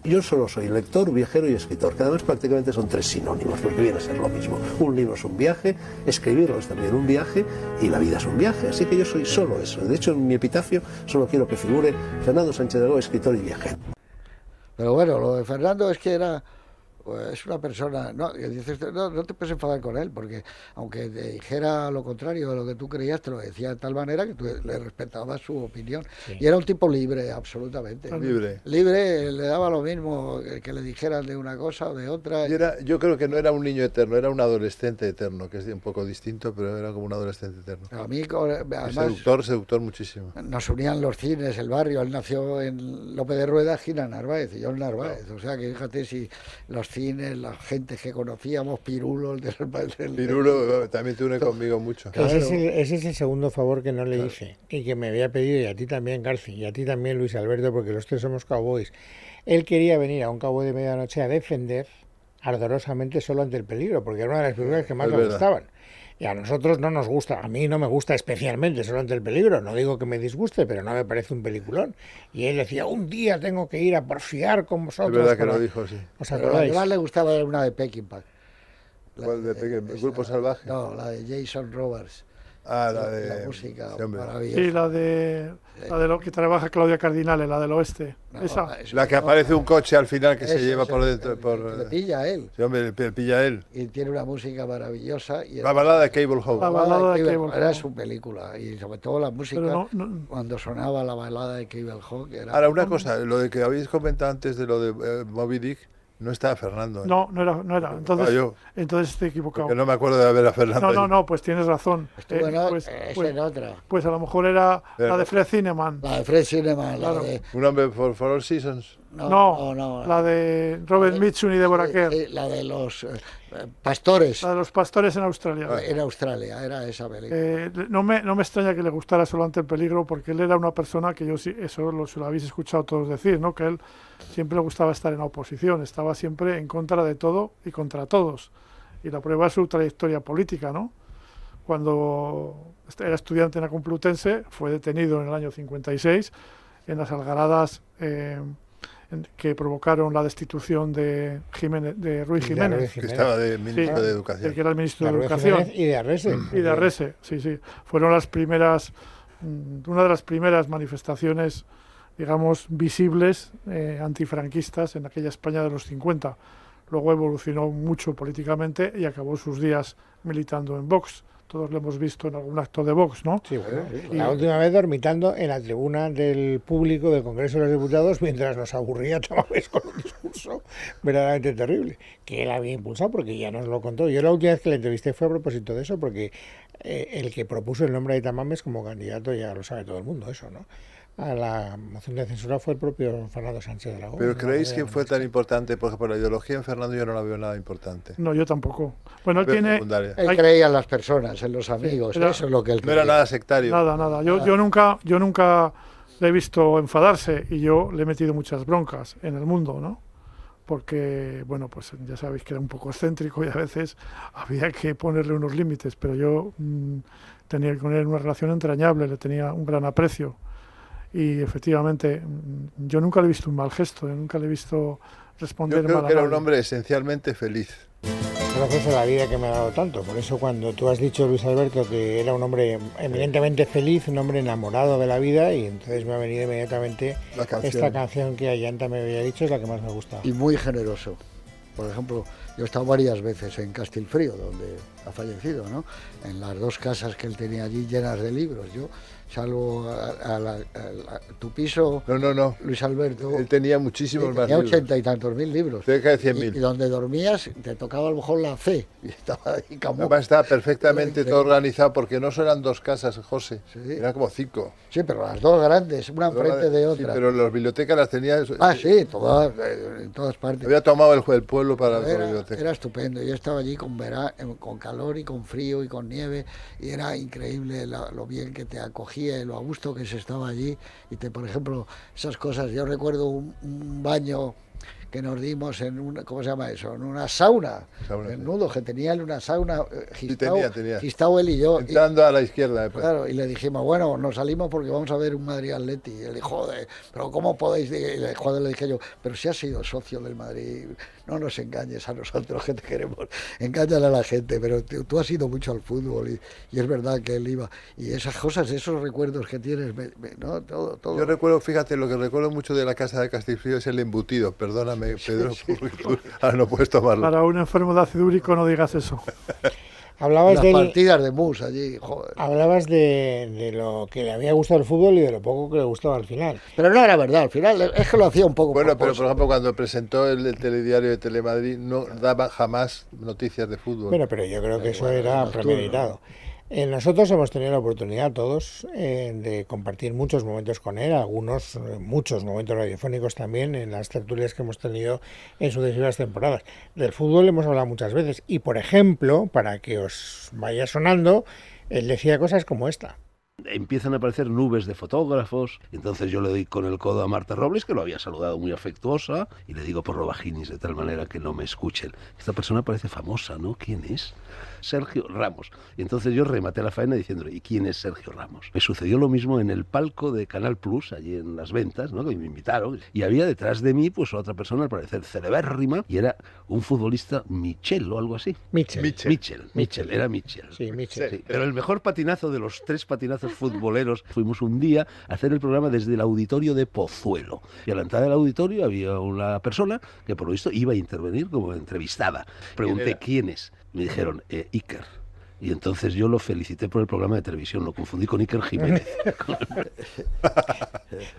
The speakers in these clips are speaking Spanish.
Yo solo soy lector, viajero y escritor, que además prácticamente son tres sinónimos, porque viene a ser lo mismo. Un libro es un viaje, escribirlo es también un viaje, y la vida es un viaje, así que yo soy solo eso. De hecho, en mi epitafio solo quiero que figure Fernando Sánchez Dragó, escritor y viajero. Pero bueno, lo de Fernando es que era... Pues es una persona, no, dices, no te puedes enfadar con él, porque aunque te dijera lo contrario de lo que tú creías, te lo decía de tal manera que tú le respetabas su opinión. Sí. Y era un tipo libre, absolutamente. Libre. Libre, le daba lo mismo que le dijeran de una cosa o de otra. Yo creo que no era un niño eterno, era un adolescente eterno, que es un poco distinto, pero era como un adolescente eterno. A mí, además, seductor muchísimo. Nos unían los cines, el barrio. Él nació en Lope de Rueda, Gina Narváez, y yo en Narváez. Claro. O sea que fíjate si los cines, la gente que conocíamos, Pirulo, Pirulo también te une conmigo mucho. Claro. Ese es el segundo favor que no le hice y que me había pedido, y a ti también, Garci, y a ti también, Luis Alberto, porque los tres somos cowboys. Él quería venir a un cowboy de medianoche a defender ardorosamente Solo ante el peligro, porque era una de las películas que más le gustaban. Y a nosotros no nos gusta, a mí no me gusta especialmente Solo ante el peligro, no digo que me disguste, pero no me parece un peliculón. Y él decía, un día tengo que ir a porfiar con vosotros. Es verdad que lo dijo, sí. ¿Os acordáis? Además le gustaba una de Peckinpah. ¿Cuál de Peckinpah? ¿El Grupo Salvaje? No, la de Jason Robards. La música maravillosa. Sí, la de lo que trabaja Claudia Cardinale, la del oeste. No, esa. La que aparece un coche al final que se lleva por dentro. Le pilla a él. Sí, hombre, le pilla a él. Y tiene una música maravillosa. Y la balada de Cable Home. La balada de Cable Home. Era su película. Y sobre todo la música, cuando sonaba la balada de Cable Home. Ahora, una cosa, lo de que habéis comentado antes de lo de Moby Dick. No estaba Fernando. No era. Entonces te he equivocado. Porque no me acuerdo de ver a Fernando. No, pues tienes razón. En otra. Pues a lo mejor era la de Fred Zinnemann. La de Fred Zinnemann. Claro. Un hombre for all seasons. No, la de Robert Mitchum y Deborah Kerr. La de los pastores. La de los pastores en Australia. En Australia, era esa película. No me extraña que le gustara Solo ante el peligro, porque él era una persona que yo sí, eso lo habéis escuchado todos decir, ¿no? Que él siempre le gustaba estar en la oposición, estaba siempre en contra de todo y contra todos. Y la prueba es su trayectoria política, ¿no? Cuando era estudiante en la Complutense, fue detenido en el año 56 en las algaradas que provocaron la destitución de Ruiz Jiménez. Que estaba de ministro de Educación. Que era el ministro de Educación. Y de Arrese. Y de Arrese, sí. Fueron una de las primeras manifestaciones, digamos, visibles antifranquistas en aquella España de los 50. Luego evolucionó mucho políticamente y acabó sus días militando en Vox. Todos lo hemos visto en algún acto de Vox, ¿no? Sí, bueno, la última vez dormitando en la tribuna del público del Congreso de los Diputados mientras nos aburría Tamames con un discurso verdaderamente terrible, que él había impulsado porque ya nos lo contó. Yo la última vez que le entrevisté fue a propósito de eso, porque el que propuso el nombre de Tamames como candidato ya lo sabe todo el mundo, eso, ¿no? A la moción de censura fue el propio Fernando Sánchez Dragó. ¿Pero creéis que fue tan importante? Porque por la ideología en Fernando yo no la veo nada importante. No, yo tampoco. Bueno, él creía en las personas, en los amigos, eso es lo que él creía. No era nada sectario. Nada. Yo nunca le he visto enfadarse y yo le he metido muchas broncas en el mundo, ¿no? Porque, bueno, pues ya sabéis que era un poco excéntrico y a veces había que ponerle unos límites, pero yo tenía con él una relación entrañable, le tenía un gran aprecio. Y efectivamente, yo nunca le he visto un mal gesto, nunca le he visto responder mal a nadie. Yo creo que era un hombre esencialmente feliz. Gracias a la vida que me ha dado tanto. Por eso cuando tú has dicho, Luis Alberto, que era un hombre eminentemente feliz, un hombre enamorado de la vida, y entonces me ha venido inmediatamente esta canción que Ayanta me había dicho, es la que más me gusta. Y muy generoso. Por ejemplo, yo he estado varias veces en Castilfrío, donde ha fallecido, ¿no? En las dos casas que él tenía allí llenas de libros. Yo salvo a tu piso, no, Luis Alberto. Él tenía muchísimos más libros. Tenía 80 y tantos mil libros. Cerca de 100.000. Y donde dormías te tocaba a lo mejor la C. Y estaba ahí Además estaba perfectamente todo organizado, porque no eran dos casas, José, eran como 5. Sí, pero las dos grandes, una enfrente de otra. Sí, pero las bibliotecas las tenía... Sí, en todas partes. Había tomado el pueblo para la biblioteca. Era estupendo. Yo estaba allí con calor y con frío y con nieve, y era increíble lo bien que te acogía y lo a gusto que se estaba allí. Y por ejemplo, esas cosas. Yo recuerdo un baño que nos dimos en una, ¿cómo se llama eso? En una sauna, en Nudo, que tenía él una sauna, tenía. Gistao él y yo. Entrando a la izquierda. Claro, y le dijimos, bueno, nos salimos porque vamos a ver un Madrid Atleti. Y él dijo, joder, pero ¿cómo podéis? Y le dije yo, pero si has sido socio del Madrid, no nos engañes a nosotros que te queremos, engáñale a la gente, pero tú has ido mucho al fútbol y es verdad que él iba. Y esas cosas, esos recuerdos que tienes, ¿no? Todo. Yo recuerdo, fíjate, lo que recuerdo mucho de la casa de Castilfrío es el embutido. Perdóname, Pedro, ahora no puedes tomarlo. Para un enfermo de ácido úrico no digas eso. Las partidas de mus allí, joder. Hablabas de lo que le había gustado el fútbol y de lo poco que le gustaba al final. Pero no era verdad, al final es que lo hacía un poco. Bueno, pero por ejemplo, cuando presentó el telediario de Telemadrid, no daba jamás noticias de fútbol. Bueno, pero yo creo que eso era premeditado. Nosotros hemos tenido la oportunidad todos de compartir muchos momentos con él, muchos momentos radiofónicos también en las tertulias que hemos tenido en sucesivas temporadas. Del fútbol hemos hablado muchas veces y, por ejemplo, para que os vaya sonando, él decía cosas como esta. Empiezan a aparecer nubes de fotógrafos, entonces yo le doy con el codo a Marta Robles, que lo había saludado muy afectuosa, y le digo por Robaginis de tal manera que no me escuchen. Esta persona parece famosa, ¿no? ¿Quién es? Sergio Ramos. Y entonces yo rematé la faena diciéndole, ¿y quién es Sergio Ramos? Me sucedió lo mismo en el palco de Canal Plus, allí en Las Ventas, ¿no? Que me invitaron, y había detrás de mí pues otra persona, al parecer celebérrima, y era un futbolista Michel o algo así. Michel, era Michel. Sí, Michel. Sí, pero el mejor patinazo de los 3 patinazos futboleros, fuimos un día a hacer el programa desde el auditorio de Pozuelo. Y a la entrada del auditorio había una persona que por lo visto iba a intervenir como entrevistada. Pregunté, ¿quién es? Me dijeron, Iker. Y entonces yo lo felicité por el programa de televisión, lo confundí con Iker Jiménez.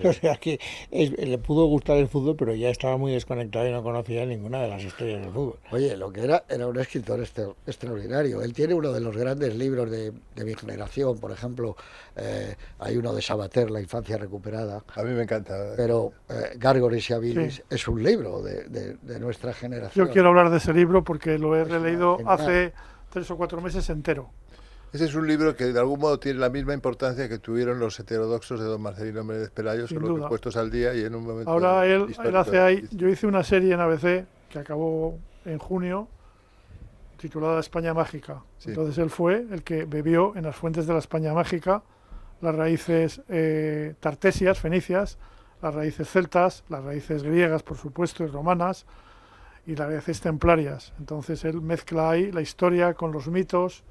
O sea que le pudo gustar el fútbol, pero ya estaba muy desconectado y no conocía ninguna de las historias del fútbol. Oye, lo que era un escritor extraordinario. Él tiene uno de los grandes libros de mi generación, por ejemplo, hay uno de Sabater, La infancia recuperada. A mí me encanta. Pero Gárgoles y Abilis es un libro de nuestra generación. Yo quiero hablar de ese libro porque lo he releído hace 3 o 4 meses entero. Ese es un libro que de algún modo tiene la misma importancia que tuvieron los heterodoxos de don Marcelino Méndez Pelayo, solo que puestos al día y en un momento. Ahora él hace ahí, yo hice una serie en ABC que acabó en junio, titulada España Mágica. Sí. Entonces él fue el que bebió en las fuentes de la España Mágica las raíces tartesias, fenicias, las raíces celtas, las raíces griegas, por supuesto, y romanas, y las raíces templarias. Entonces él mezcla ahí la historia con los mitos,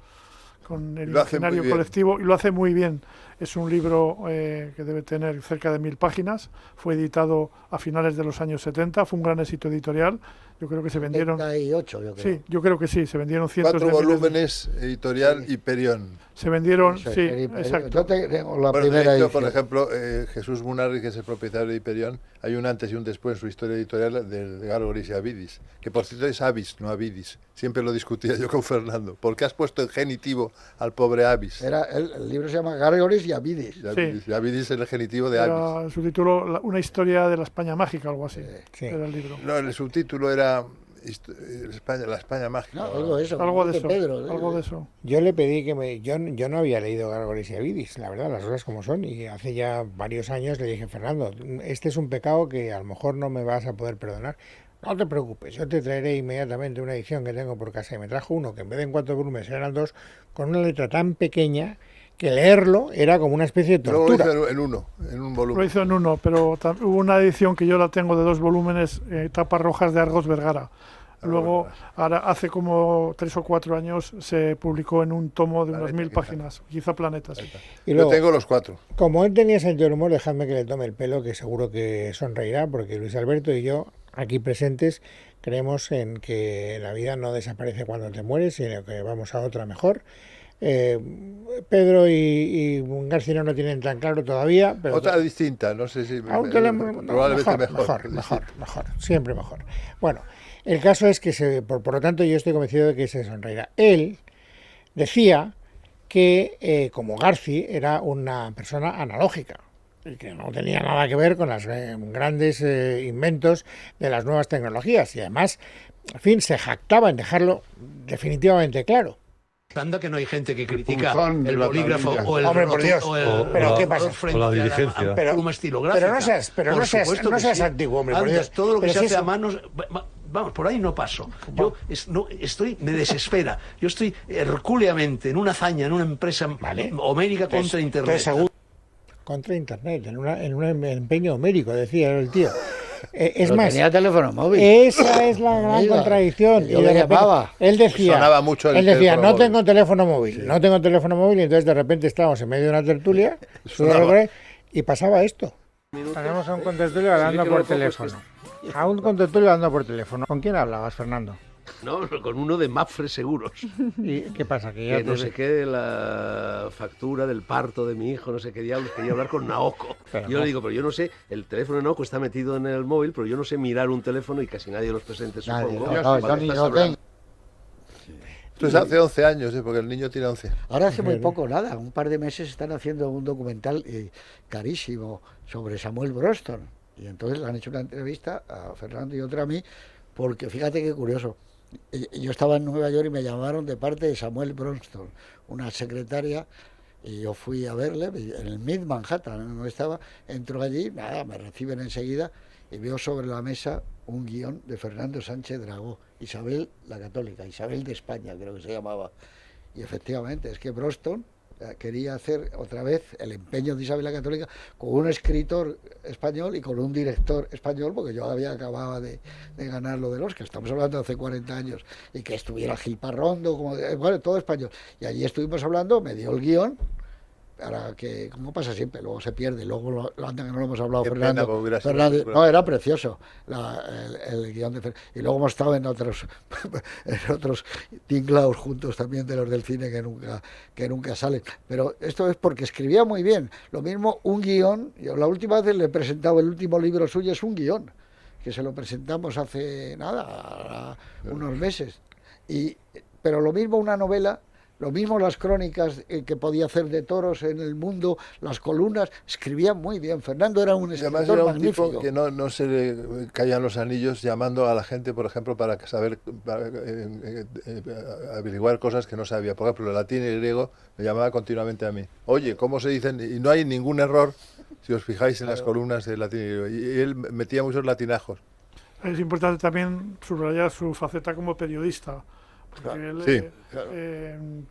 con el imaginario colectivo, y lo hace muy bien. Es un libro que debe tener cerca de 1000 páginas, fue editado a finales de los años 70, fue un gran éxito editorial. Yo creo que se vendieron... 78, yo creo. Sí, yo creo que sí, se vendieron cientos 4 de volúmenes, editorial Hiperión. Se vendieron, Sí, exacto. Yo tengo la Bueno, primera de hecho, edición. por ejemplo, Jesús Munarri, que es el propietario de Hiperión, hay un antes y un después en su historia editorial de Gárgoles y Avidis, que por cierto es Avis, no Avidis. Siempre lo discutía yo con Fernando. ¿Por qué has puesto en genitivo al pobre Avis? El libro se llama Gárgoles y Avidis. Y Avidis es el genitivo de Avis. Era su título, Una historia de la España mágica, algo así. Sí. Era el libro. No, el subtítulo era la España mágica. No, algo de eso. Algo de eso. Pedro, Algo de eso. Yo le pedí que yo no había leído Gárgoles y Avidis, la verdad, las cosas como son, y hace ya varios años le dije, Fernando, este es un pecado que a lo mejor no me vas a poder perdonar. No te preocupes, yo te traeré inmediatamente una edición que tengo por casa. Y me trajo uno que en vez de en 4 volúmenes eran 2, con una letra tan pequeña que leerlo era como una especie de tortura. Luego lo hizo en un volumen. Lo hizo en uno, pero hubo una edición que yo la tengo de 2 volúmenes, tapas rojas de Argos Vergara. Luego, ahora, hace como 3 o 4 años, se publicó en un tomo de unas 1000 páginas, quizá Planetas. Y luego, yo tengo los 4. Como él tenía sentido del humor, dejadme que le tome el pelo, que seguro que sonreirá, porque Luis Alberto y yo, aquí presentes, creemos en que la vida no desaparece cuando te mueres, sino que vamos a otra mejor. Pedro y García no tienen tan claro todavía, pero otra distinta, no sé si probablemente mejor, siempre mejor. Bueno, el caso es que por lo tanto yo estoy convencido de que se sonreirá. Él decía que como Garci era una persona analógica y que no tenía nada que ver con los grandes inventos de las nuevas tecnologías, y además, en fin, se jactaba en dejarlo definitivamente claro. Anda que no hay gente que critica punzón de el la bolígrafo tablilla. o el Hombre, por Dios. pero ¿qué pasa? frente O la a diligencia. pluma estilográfica. Pero no seas Por supuesto que sí. antiguo, hombre, por Anda, Dios. todo lo que Pero se si hace eso- a manos... Vamos, por ahí no paso. Yo me desespera. Yo estoy hercúleamente en una hazaña, en una empresa homérica contra Internet. Contra Internet, en un empeño homérico, decía el tío. Es Pero más, tenía teléfono móvil. esa es la gran Amiga, contradicción. yo Y le de repente, llamaba. él decía, Sonaba mucho el no teléfono móvil. tengo teléfono móvil, no tengo teléfono móvil, y entonces de repente estábamos en medio de una tertulia, y pasaba esto. Tenemos a un contertulio hablando por teléfono. A un contertulio hablando por teléfono. ¿Con quién hablabas, Fernando? No, con uno de Mapfre Seguros. ¿Y qué pasa? Que ya Que no sé qué de la factura del parto de mi hijo, no sé qué diablos, quería hablar con Naoko. Pero Yo le digo, pero yo no sé, el teléfono de Naoko está metido en el móvil, pero yo no sé mirar un teléfono y casi nadie de los presentes, Nadie, supongo. no, Cuando yo ni estás lo hablando. tengo. Esto es hace 11 años, porque el niño tiene 11. Ahora hace muy poco, nada, un par de meses están haciendo un documental carísimo sobre Samuel Bronston. Y entonces le han hecho una entrevista a Fernando y otra a mí, porque fíjate qué curioso. Yo estaba en Nueva York y me llamaron de parte de Samuel Bronston, una secretaria, y yo fui a verle en el Mid Manhattan, no estaba, entro allí, nada, me reciben enseguida y veo sobre la mesa un guión de Fernando Sánchez Dragó, Isabel la Católica, Isabel de España creo que se llamaba. Y efectivamente, es que Bronston quería hacer otra vez el empeño de Isabel la Católica con un escritor español y con un director español, porque yo acababa de ganar lo del Oscar, estamos hablando de hace 40 años, y que estuviera Gil Parrondo, bueno, todo español. Y allí estuvimos hablando, me dio el guión, para que, como pasa siempre, luego se pierde, luego anda que no lo hemos hablado, Qué Fernando. pena, porque hubiera sido Fernando súper- no, era precioso el guión de Fernando. Y luego hemos estado en otros tinglaos juntos también de los del cine que nunca salen. Pero esto es porque escribía muy bien. Lo mismo un guión, yo la última vez le he presentado el último libro suyo, es un guión, que se lo presentamos hace nada, unos meses. Pero lo mismo una novela. Lo mismo las crónicas que podía hacer de toros en el mundo, las columnas, escribía muy bien. Fernando era un Y además escritor era un magnífico. tipo que no se le caían los anillos llamando a la gente, por ejemplo, para saber averiguar cosas que no sabía. Por ejemplo, el latín y el griego me llamaba continuamente a mí. Oye, ¿cómo se dicen? Y no hay ningún error si os fijáis en las columnas de latín y griego. Y él metía muchos latinajos. Es importante también subrayar su faceta como periodista, porque él Sí.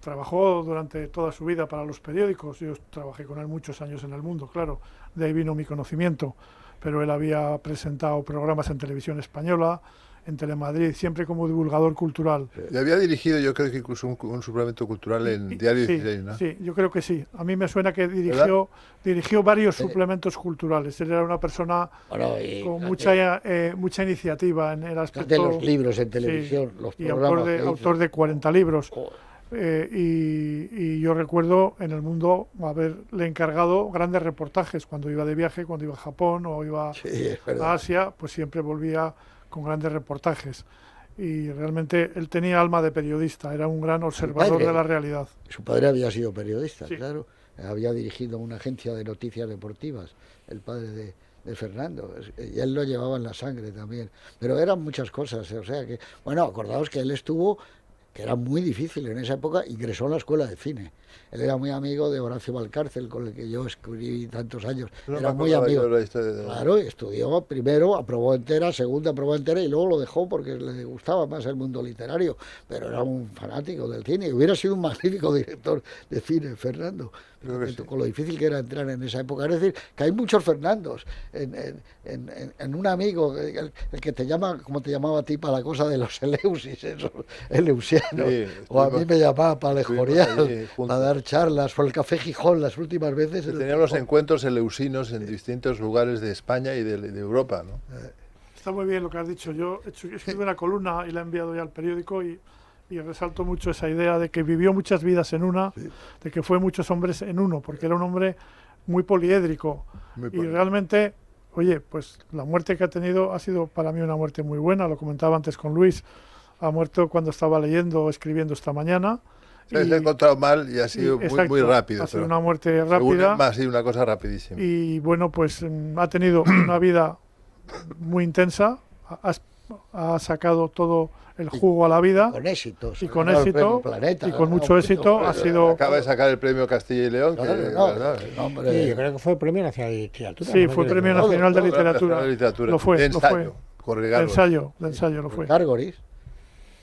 trabajó durante toda su vida para los periódicos. Yo trabajé con él muchos años en El Mundo, claro, de ahí vino mi conocimiento, pero él había presentado programas en Televisión Española, en Telemadrid, siempre como divulgador cultural. Y había dirigido, yo creo que incluso un suplemento cultural en Diario Sí, 16, ¿no? sí, yo creo que sí. A mí me suena que dirigió varios suplementos culturales. Él era una persona Bueno, y con mucha iniciativa en el aspecto de los libros en televisión, los y programas que hizo. autor de 40 libros. Joder. Y yo recuerdo en El Mundo haberle encargado grandes reportajes cuando iba de viaje, cuando iba a Japón o iba Sí, es verdad. a Asia, pues siempre volvía con grandes reportajes. Y realmente él tenía alma de periodista, era un gran observador padre. de la realidad. Su padre había sido periodista, Sí. claro. Había dirigido una agencia de noticias deportivas, el padre de Fernando. Y él lo llevaba en la sangre también. Pero eran muchas cosas. O sea que, bueno, acordaos que él estuvo, que era muy difícil en esa época, ingresó en la escuela de cine. Él era muy amigo de Horacio Valcárcel, con el que yo escribí tantos años. No Era me muy acordaba yo amigo. de la historia de- Claro, estudió primero, aprobó entera, segunda aprobó entera y luego lo dejó porque le gustaba más el mundo literario, pero era un fanático del cine y hubiera sido un magnífico director de cine, Fernando. Creo que sí. Con lo difícil que era entrar en esa época. Es decir, que hay muchos Fernandos. En un amigo, el que te llama, como te llamaba a ti, para la cosa de los Eleusis, esos eleusianos, Sí, o a mí me llamaba para estuvimos Lejorial, allí juntos. para dar charlas, por el Café Gijón las últimas veces. Teníamos encuentros eleusinos en distintos lugares de España y de Europa, ¿no? Está muy bien lo que has dicho. Yo he escrito una columna y la he enviado ya al periódico y resalto mucho esa idea de que vivió muchas vidas en una, de que fue muchos hombres en uno, porque era un hombre muy poliédrico. Muy Y poliédrico. realmente, oye, pues la muerte que ha tenido ha sido para mí una muerte muy buena, lo comentaba antes con Luis, ha muerto cuando estaba leyendo o escribiendo esta mañana. Se ha encontrado mal y ha sido exacto, muy rápido. Ha sido pero una muerte según rápida. ha sido una cosa rapidísima. Y bueno, pues ha tenido una vida muy intensa, ha sacado todo el jugo a la vida. Con éxito. Y con éxito, y con mucho éxito, ha sido... Acaba de sacar el premio Castilla y León. Sí, yo creo que fue el Premio Nacional de Literatura. Sí, ¿no? fue Premio Nacional de Literatura. Lo fue, de lo fue. ensayo. De ensayo lo fue. Gárgoris.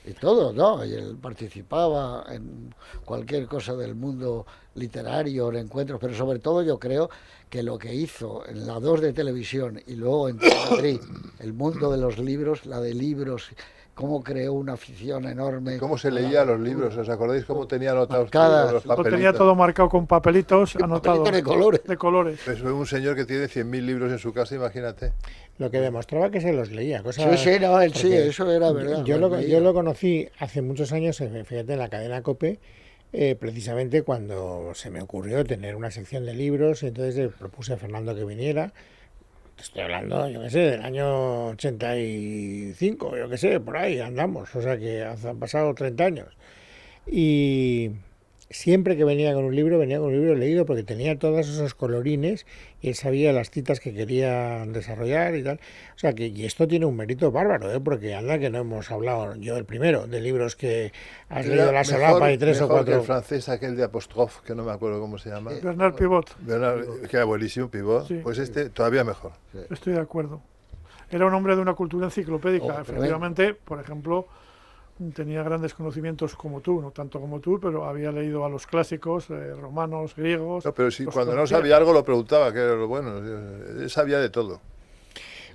Y todo, ¿no? Y él participaba en cualquier cosa del mundo literario, en encuentros, pero sobre todo yo creo que lo que hizo en la 2 de televisión y luego en Madrid, el mundo de los libros, la de libros, cómo creó una afición enorme. ¿Cómo se leía los libros? ¿Os acordáis cómo tenía anotados Marcadas. todos los Lo papelitos? tenía todo marcado con papelitos anotados. de colores. De colores. Pues es un señor que tiene 100.000 libros en su casa, imagínate. Lo que demostraba que se los leía. Sí, no, él sí, eso era verdad. Yo lo conocí hace muchos años, fíjate, en la cadena COPE, precisamente cuando se me ocurrió tener una sección de libros, y entonces le propuse a Fernando que viniera. Estoy hablando, yo qué sé, del año 85, yo qué sé, por ahí andamos, o sea que han pasado 30 años. Y siempre que venía con un libro leído porque tenía todos esos colorines y él sabía las citas que quería desarrollar y tal. O sea que, y esto tiene un mérito bárbaro, porque anda que no hemos hablado, yo el primero, de libros que has leído la solapa y 3 o 4. Que el francés aquel de Apostrophe, que no me acuerdo cómo se llama. Bernard Pivot. Que era buenísimo, Pivot. Sí. Pues este todavía mejor. Estoy de acuerdo. Era un hombre de una cultura enciclopédica. Efectivamente, por ejemplo, tenía grandes conocimientos como tú, no tanto como tú, pero había leído a los clásicos, romanos, griegos. No, pero sí, cuando no sabía algo lo preguntaba, que era lo bueno. Él sabía de todo.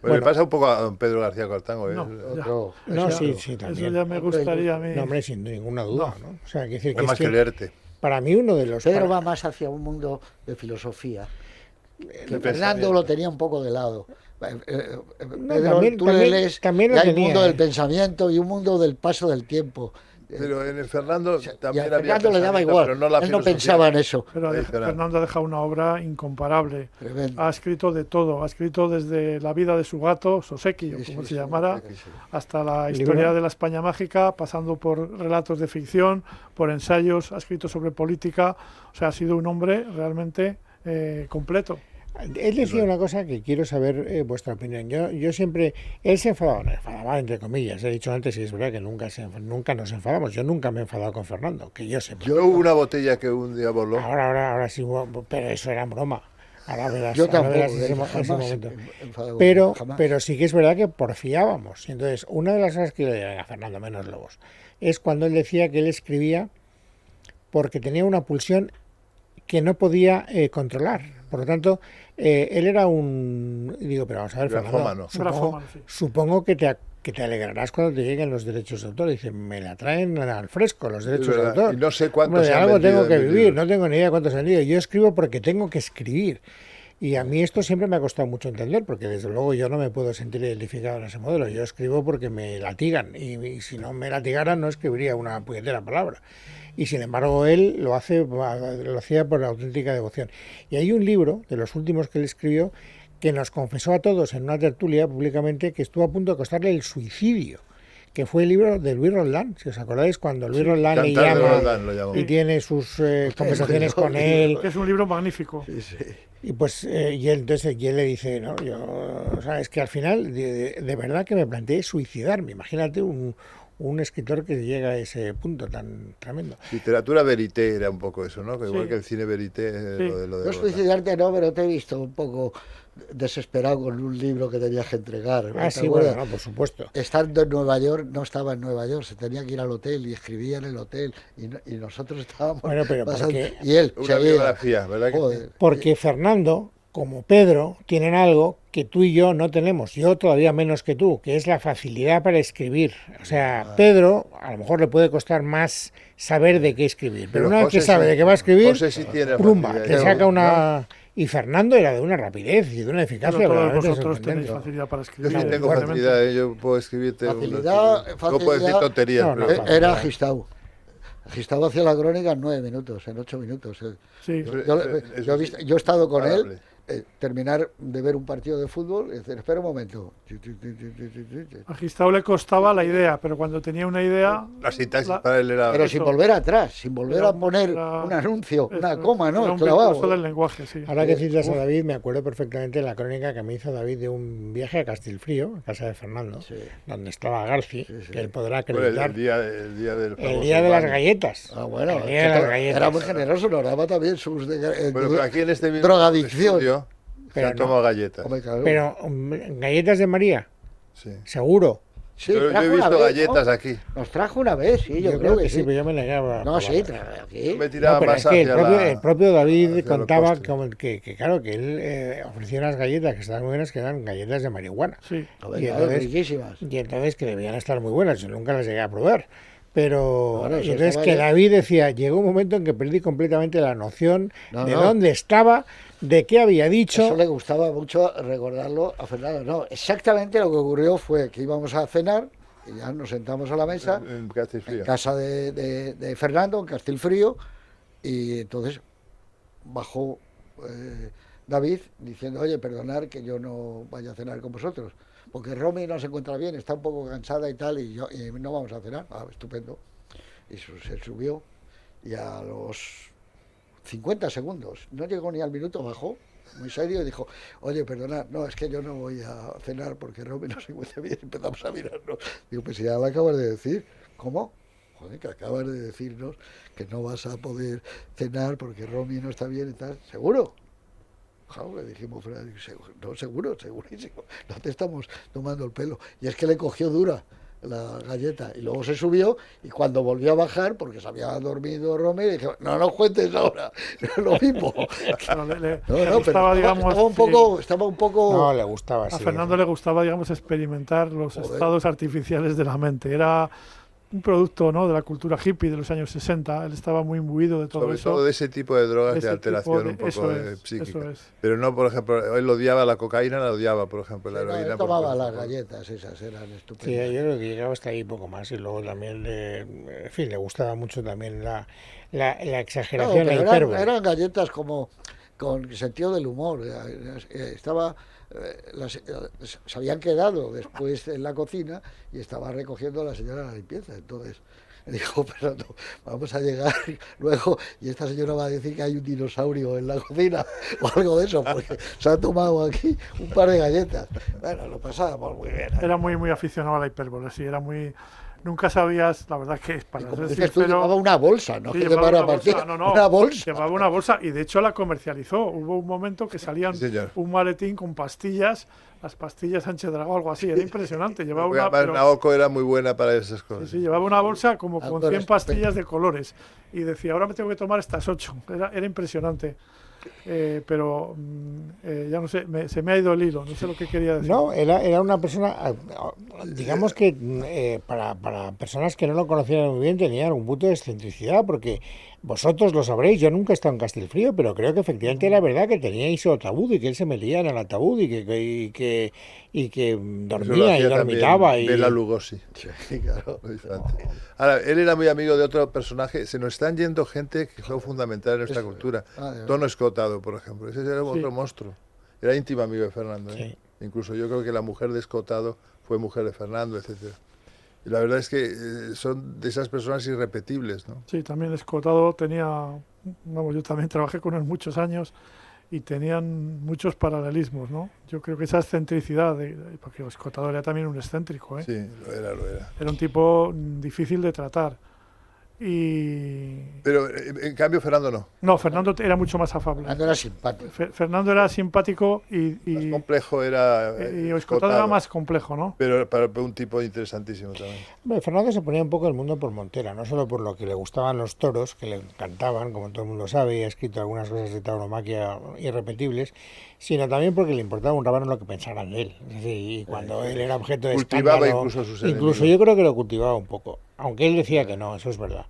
Bueno, le pasa un poco a don Pedro García Cortango. Sí, también. Eso ya me gustaría a mí. No, hombre, sin ninguna duda, ¿no? O sea, decir que más que leerte. Para mí uno de los... Pedro va más hacia un mundo de filosofía. Que Fernando lo tenía un poco de lado. Pedro, tú le lees, también hay un mundo del pensamiento y un mundo del paso del tiempo. Pero en el Fernando también a Fernando le daba igual, no él no pensaba en eso. Pero Fernando ha dejado una obra incomparable. Tremendo. Ha escrito de todo, ha escrito desde la vida de su gato, Soseki, o como se llamara, hasta la historia de la España mágica, pasando por relatos de ficción, por ensayos, ha escrito sobre política, o sea, ha sido un hombre realmente completo. Él decía una cosa que quiero saber vuestra opinión. Yo siempre, él se enfadaba entre comillas. He dicho antes y es verdad que nunca nos enfadamos. Yo nunca me he enfadado con Fernando, que yo sepa. Yo hubo una botella que un día voló. Ahora sí, pero eso era en broma. Ahora verás, yo tampoco, ese momento. Pero sí que es verdad que porfiábamos. Entonces, una de las cosas que yo le digo a Fernando Menos Lobos es cuando él decía que él escribía porque tenía una pulsión que no podía controlar. Por lo tanto, él era un... Digo, pero vamos a ver, Fernando, supongo que te alegrarás cuando te lleguen los derechos de autor. Dice, me la traen al fresco los derechos de autor. Y no sé cuántos de algo tengo que vivir, no tengo ni idea de cuántos han ido. Yo escribo porque tengo que escribir. Y a mí esto siempre me ha costado mucho entender, porque desde luego yo no me puedo sentir identificado en ese modelo. Yo escribo porque me latigan, y si no me latigaran no escribiría una puñetera palabra. Y sin embargo él lo hacía por auténtica devoción. Y hay un libro, de los últimos que él escribió, que nos confesó a todos en una tertulia públicamente que estuvo a punto de costarle el suicidio, que fue el libro de Luis Roldán, si os acordáis, cuando Luis Roldán le llama y tiene sus conversaciones con él. Es un libro magnífico. Y pues y él le dice, no, o sea, es que al final de verdad que me planteé suicidarme. Imagínate un escritor que llega a ese punto tan tremendo. Literatura verité era un poco eso, ¿no? Que igual que el cine verité, lo de no suicidarte no, pero te he visto un poco desesperado con un libro que tenías que entregar. Sí, bueno, no, por supuesto. Estando en Nueva York, no estaba en Nueva York, se tenía que ir al hotel y escribía en el hotel y nosotros estábamos pasando, y él una biografía, ¿verdad? Porque Fernando, como Pedro, tienen algo que tú y yo no tenemos, yo todavía menos que tú, que es la facilidad para escribir. O sea, Pedro a lo mejor le puede costar más saber de qué escribir, pero una vez que sabe de qué va a escribir, plumba, te saca una... Y Fernando era de una rapidez y de una eficacia. Todos vosotros tenéis facilidad para escribir. Yo sí tengo facilidad, yo puedo escribirte. Facilidad, no puedo decir tonterías. Era Gistau. Gistau hacía la crónica en 9 minutos, en 8 minutos. Sí. Yo he estado con él terminar de ver un partido de fútbol y decir, espera un momento. A Gistau le costaba la idea, pero cuando tenía una idea... La sintaxis para él era... Pero sin volver atrás, sin volver a poner un anuncio, una coma, ¿no? Clavado. Del lenguaje, sí. Ahora que citas a David, me acuerdo perfectamente de la crónica que me hizo David de un viaje a Castilfrío, a casa de Fernando, donde estaba Garci, que él podrá acreditar. El día del el día de las galletas. Ah, bueno, el día de las galletas. Era muy generoso, nos daba también sus pero aquí en este mismo drogadicción. estudio se han tomado galletas. Pero galletas de María, Sí. seguro. sí, Yo he visto galletas aquí. Nos trajo una vez, sí, yo creo que sí. Pero yo me negaba. No, sí, aquí. Me tiraba Pero más es que hacia el propio David hacia lo contaba postre. que claro, que él ofrecía unas galletas que estaban muy buenas, que eran galletas de marihuana. Sí. Joder, Y claro, entonces- riquísimas. Y entonces que debían estar muy buenas, yo nunca las llegué a probar. Pero Bueno, eso y entonces estaba que ya- David decía, llegó un momento en que perdí completamente la noción No, de no. dónde estaba, de qué había Eso dicho. le gustaba mucho recordarlo a Fernando. No, exactamente lo que ocurrió fue que íbamos a cenar y ya nos sentamos a la mesa En Castilfrío. en casa de Fernando, en Castilfrío, y entonces bajó David diciendo, oye, perdonad que yo no vaya a cenar con vosotros, porque Romy no se encuentra bien, está un poco cansada y tal, y no vamos a cenar. Ah, estupendo. Y se subió y a los 50 segundos, no llegó ni al minuto, bajó, muy serio, y dijo, oye, perdonad, no, es que yo no voy a cenar porque Romy no se encuentra bien. Empezamos a mirarnos. Digo, pues ya lo acabas de decir. ¿Cómo? Joder, que acabas de decirnos que no vas a poder cenar porque Romy no está bien y tal. ¿Seguro? Claro, le dijimos, no, seguro, segurísimo, no te estamos tomando el pelo. Y es que le cogió dura la galleta y luego se subió, y cuando volvió a bajar, porque se había dormido Romy, dije, no cuentes ahora, lo mismo. Pero le No, gustaba, pero digamos, estaba un poco... No, le gustaba a así. Fernando le gustaba, digamos, experimentar los Joder. estados artificiales de la mente. Era un producto, ¿no?, de la cultura hippie de los años 60. Él estaba muy imbuido de todo Sobre eso. todo de ese tipo de drogas ese de alteración tipo de- un poco eso es, psíquica. eso es. Pero no, por ejemplo, él odiaba la cocaína, la odiaba, por ejemplo, la Sí, no, heroína. él por tomaba ejemplo. las galletas, esas eran Sí, estupendas. yo creo que llegaba hasta ahí poco más y luego también, en fin, le gustaba mucho también la No, exageración, la pero hipérbole. eran galletas como con sentido del humor. Estaba, se habían quedado después en la cocina y estaba recogiendo a la señora de la limpieza. Entonces dijo, pero no, vamos a llegar luego y esta señora va a decir que hay un dinosaurio en la cocina o algo de eso, porque se ha tomado aquí un par de galletas. Bueno, lo pasábamos muy bien. Era muy, muy aficionado a la hipérbole, sí, era muy... Nunca sabías, la verdad que Y para como ser dices tú, sincero... llevaba una bolsa, no Sí, que llevaba llevara una bolsa, partida, no, una bolsa. llevaba una bolsa y de hecho la comercializó. Hubo un momento que salían Sí, señor. un maletín con pastillas, las pastillas Sánchez Dragó, algo así, era impresionante. Llevaba una, Además, pero- Naoko era muy buena para esas sí, cosas. sí, llevaba una bolsa como con Ahora 100 pastillas de colores y decía, ahora me tengo que tomar estas 8. Era impresionante. Pero ya no sé, se me ha ido el hilo, no sé lo que quería decir. No, era una persona, digamos que para personas que no lo conocieran muy bien tenían un punto de excentricidad, porque vosotros lo sabréis, yo nunca he estado en Castilfrío, pero creo que efectivamente era verdad que teníais su ataúd y que él se metía en el ataúd y que Eso lo dormía y hacía dormitaba. también Y... Bela Lugosi. Sí, claro. Muy diferente. Ahora, él era muy amigo de otro personaje. Se nos están yendo gente que fue fundamental en nuestra cultura. Tono Escotado, por ejemplo. Ese era otro monstruo. Era íntimo amigo de Fernando. ¿eh? Incluso yo creo que la mujer de Escotado fue mujer de Fernando, etcétera. Y la verdad es que son de esas personas irrepetibles, ¿no? Sí, también Escotado tenía, vamos, yo también trabajé con él muchos años y tenían muchos paralelismos, ¿no? Yo creo que esa excentricidad, porque Escotado era también un excéntrico, ¿eh? Sí, lo era, lo era. Era un tipo difícil de tratar. Pero en cambio Fernando no. No, Fernando era mucho más afable. Fernando era simpático. Fernando era simpático Más complejo era y Escotado era más complejo, ¿no? Pero para un tipo interesantísimo también. Bueno, Fernando se ponía un poco el mundo por montera, no solo por lo que le gustaban los toros, que le encantaban, como todo el mundo sabe, y ha escrito algunas cosas de tauromaquia irrepetibles, sino también porque le importaba un rábano lo que pensaran de él. Es decir, y cuando él era objeto de cultivaba escándalo, incluso a sus incluso enemigos. yo creo que lo cultivaba un poco, aunque él decía que no, eso es verdad.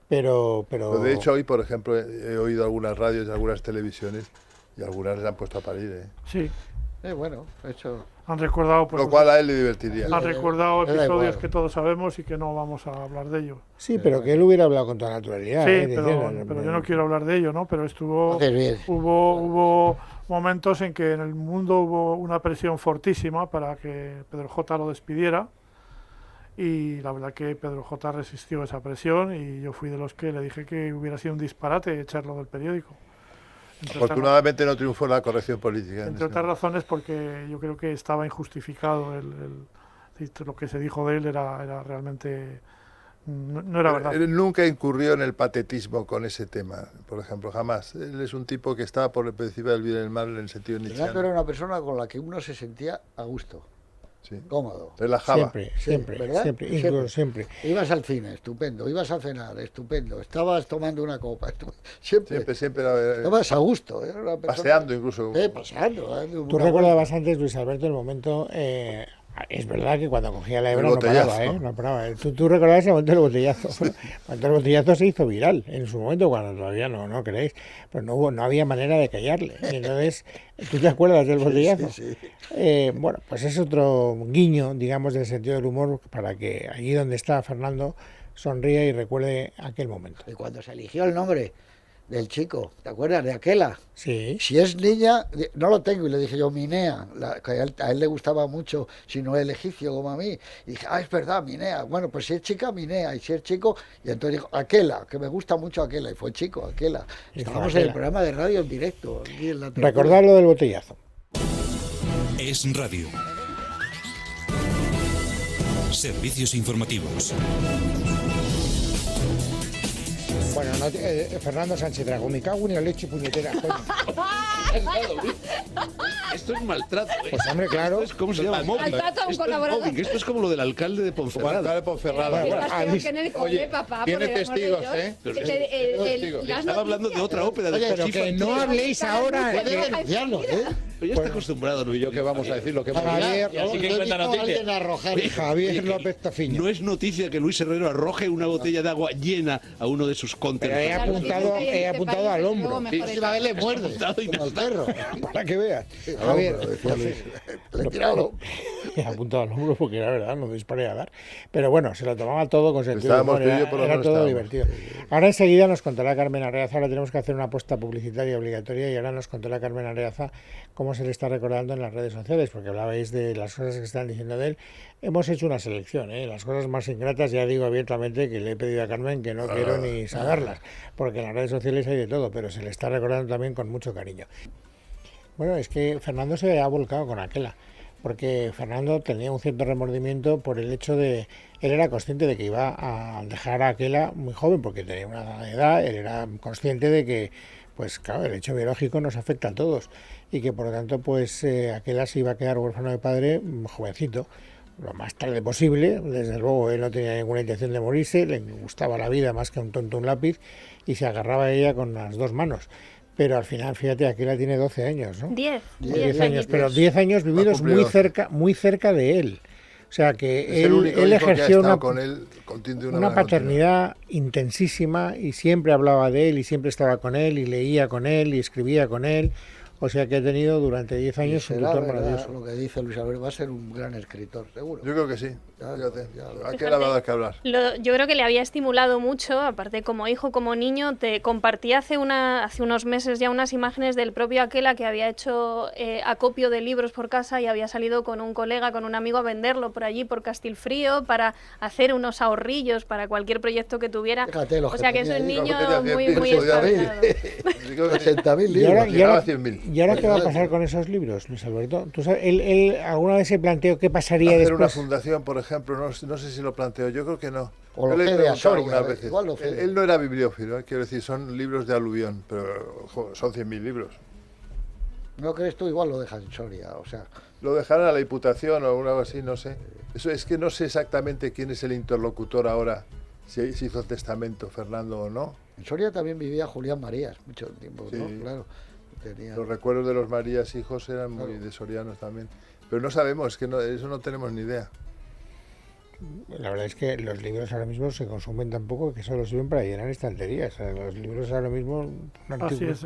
Pero De hecho, hoy, por ejemplo, he oído algunas radios y algunas televisiones y algunas les han puesto a parir. ¿eh? Sí. Bueno, eso... Han recordado, pues, Lo cual a él le divertiría. han recordado le da episodios igual. que todos sabemos y que no vamos a hablar de ellos. Sí, pero que él hubiera hablado con toda naturalidad. Sí, Diciendo, pero yo no quiero hablar de ello, ¿no? Pero Haces bien. hubo momentos en que en el mundo hubo una presión fortísima para que Pedro J. lo despidiera, y la verdad que Pedro J. resistió esa presión, y yo fui de los que le dije que hubiera sido un disparate echarlo del periódico. Afortunadamente no triunfó la corrección política. Entre otras razones porque yo creo que estaba injustificado lo que se dijo de él era realmente no era verdad. Él nunca incurrió en el patetismo con ese tema, por ejemplo, jamás. Él es un tipo que estaba por encima del bien y el mal en el sentido Fernando nietzscheano. era una persona con la que uno se sentía a gusto, Sí. cómodo. Relajaba. Siempre, ¿verdad? siempre, incluso siempre. Ibas al cine, estupendo. Ibas a cenar, estupendo. Estabas tomando una copa, siempre. Siempre era, Estabas a gusto. Era una persona... paseando incluso. Paseando. Tú recordabas antes, Luis Alberto, el momento... es verdad que cuando cogía la hebra El no paraba, botellazo. no paraba. Tú recordabas el momento del botellazo. Cuando el botellazo se hizo viral en su momento, cuando todavía no creéis, pero no había manera de callarle. Y entonces, ¿tú te acuerdas del botellazo? Sí. Bueno, pues es otro guiño, digamos, del sentido del humor para que allí donde está Fernando sonría y recuerde aquel momento. Y cuando se eligió el nombre del chico, ¿te acuerdas? De Aquela. Sí. Si es niña, no lo tengo, y le dije yo, Minea, que a él le gustaba mucho, si no el egipcio como a mí. Y dije, es verdad, Minea. Bueno, pues si es chica, Minea, y si es chico, y entonces dijo, Aquela, que me gusta mucho Aquela, y fue chico, Aquela. Estábamos en el programa de radio en directo. Aquí en la Recordar lo del botellazo. Es Radio. Servicios informativos. Bueno, Fernando Sánchez Dragón, me cago en la leche puñetera, coño. Esto es maltrato. Pues hombre, claro. ¿Cómo se llama? Mobbing. Maltrato a un Esto es colaborador. mobbing. Esto es como lo del alcalde de Ponferrada. Ponferrada. Estás Ah, peor dice- que en el cole, oye, papá. tiene por el amor de testigos, Dios. ¿eh? Las Estaba noticias. hablando de otra ópera de Oye, pero Pachifa. que no habléis ahora. Puede denunciarlo, ¿eh? Pero ya está acostumbrado, ¿no? Yo qué vamos a decir lo que hemos Javier, visto. no, que cuenta noticias. Javier López Tofiño. No es noticia que Luis Herrero arroje una botella de agua llena a uno de sus Pero he contertulios. apuntado al hombro. Y la vez le muerde, apuntado y como al perro. Para que veas. Claro, Javier, pero decía Luis, le he tirado. he apuntado al hombro porque era verdad, no disparé a dar. Pero bueno, se lo tomaba todo con sentido de Estábamos humor, tú y yo, por lo era menos todo estábamos. divertido. Ahora enseguida nos contará Carmen Arreaza, ahora tenemos que hacer una apuesta publicitaria obligatoria y ahora nos contará Carmen Arreaza cómo se le está recordando en las redes sociales, porque hablabais de las cosas que están diciendo de él. Hemos hecho una selección, las cosas más ingratas, ya digo abiertamente que le he pedido a Carmen que no quiero ni saberlas, porque en las redes sociales hay de todo, pero se le está recordando también con mucho cariño. Bueno, es que Fernando se ha volcado con Aquela, porque Fernando tenía un cierto remordimiento por el hecho de... Él era consciente de que iba a dejar a Aquela muy joven, porque tenía una edad, él era consciente de que, pues claro, el hecho biológico nos afecta a todos, y que por lo tanto, pues Aquela se iba a quedar huérfano de padre jovencito, lo más tarde posible. Desde luego él no tenía ninguna intención de morirse, le gustaba la vida más que un tonto un lápiz, y se agarraba a ella con las dos manos. Pero al final, fíjate, Aquela tiene 12 años, ¿no? 10. 10 años, pero 10 años vividos cumplido. muy cerca de él. O sea que Es el único él hijo que ha ejerció estado una, con él de una manera paternidad intensísima y siempre hablaba de él y siempre estaba con él y leía con él y escribía con él. O sea que ha tenido durante 10 años un Será tutor verdad maravilloso. lo que dice Luis Alberto, va a ser un gran escritor, seguro. Yo creo que sí. Ya, Fíjate. ya. ¿A qué le va a dar que hablar? Yo creo que le había estimulado mucho, aparte como hijo, como niño. Te compartí hace unos meses ya unas imágenes del propio Aquela, que había hecho acopio de libros por casa y había salido con un colega, con un amigo, a venderlo por allí, por Castilfrío, para hacer unos ahorrillos para cualquier proyecto que tuviera. Fíjate los O que sea que es tenía un ahí. niño Lo que tenía muy, 100.000, muy podía haber. espabilado. Yo creo que sí. 60.000 Y ahora, libros. Llegaba a 100.000. ¿Y ahora qué va a pasar con esos libros, Luis Alberto? ¿Tú sabes, él alguna vez se planteó qué pasaría Hacer una después? fundación, por ejemplo, no sé si lo planteo, yo creo que no. O Yo lo le he cede a preguntado Soria, algunas veces. igual lo cede. Él no era bibliófilo, quiero decir, son libros de aluvión, pero son 100.000 libros. ¿No crees tú? Igual lo dejas en Soria, o sea... Lo dejarán a la Diputación o algo así, no sé. Eso es que no sé exactamente quién es el interlocutor ahora, si hizo el testamento Fernando o no. En Soria también vivía Julián Marías, mucho tiempo, ¿no? Sí. Claro. Tenía... Los recuerdos de los Marías hijos eran muy Claro. de sorianos también. Pero no sabemos, es que eso no tenemos ni idea. la verdad es que los libros ahora mismo se consumen tan poco que solo sirven para llenar estanterías. O sea, los libros ahora mismo... Así es,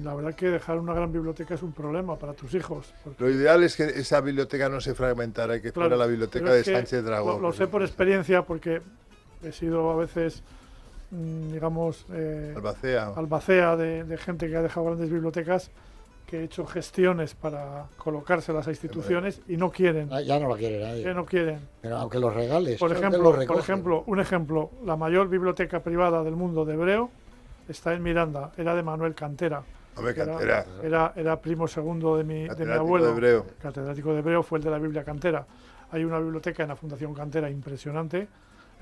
la verdad que dejar una gran biblioteca es un problema para tus hijos. Lo ideal es que esa biblioteca no se fragmentara y que fuera la biblioteca de Sánchez Dragó. Lo sé por experiencia porque he sido a veces, digamos, albacea de gente que ha dejado grandes bibliotecas, que he hecho gestiones para colocárselas a instituciones y no quieren. Ya no lo quiere nadie. Que no quieren. Pero aunque los regales. Por ejemplo, un ejemplo, la mayor biblioteca privada del mundo de hebreo está en Miranda, era de Manuel Cantera. Hombre, Cantera. Era primo segundo de mi abuelo. De hebreo. Catedrático de hebreo, fue el de la Biblia Cantera. Hay una biblioteca en la Fundación Cantera impresionante.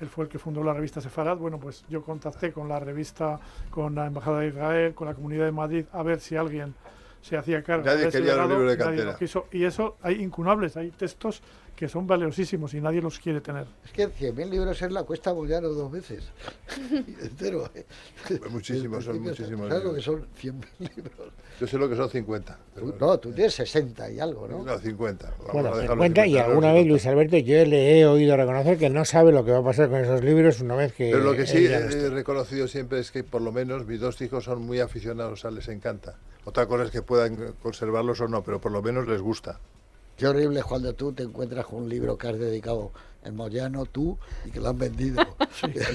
Él fue el que fundó la revista Sefarad. Bueno, pues yo contacté con la revista, con la Embajada de Israel, con la Comunidad de Madrid, a ver si alguien se hacía cargo. Nadie quería el libro de Cantera. Y eso hay incunables, hay textos que son valiosísimos y nadie los quiere tener. Es que 100.000 libros es la Cuesta Bollano 2 veces. Entero. Muchísimos, son muchísimos. ¿Sabes lo que son 100.000 libros? Yo sé lo que son 50. Tú tienes 60 y algo, ¿no? No, 50. Bueno, 50 y alguna vez, Luis Alberto, yo le he oído reconocer que no sabe lo que va a pasar con esos libros una vez que... Pero lo que sí he reconocido siempre es que por lo menos mis dos hijos son muy aficionados, les encanta. Otra cosa es que puedan conservarlos o no, pero por lo menos les gusta. Qué horrible es cuando tú te encuentras con un libro que has dedicado en Moyano, tú, y que lo han vendido.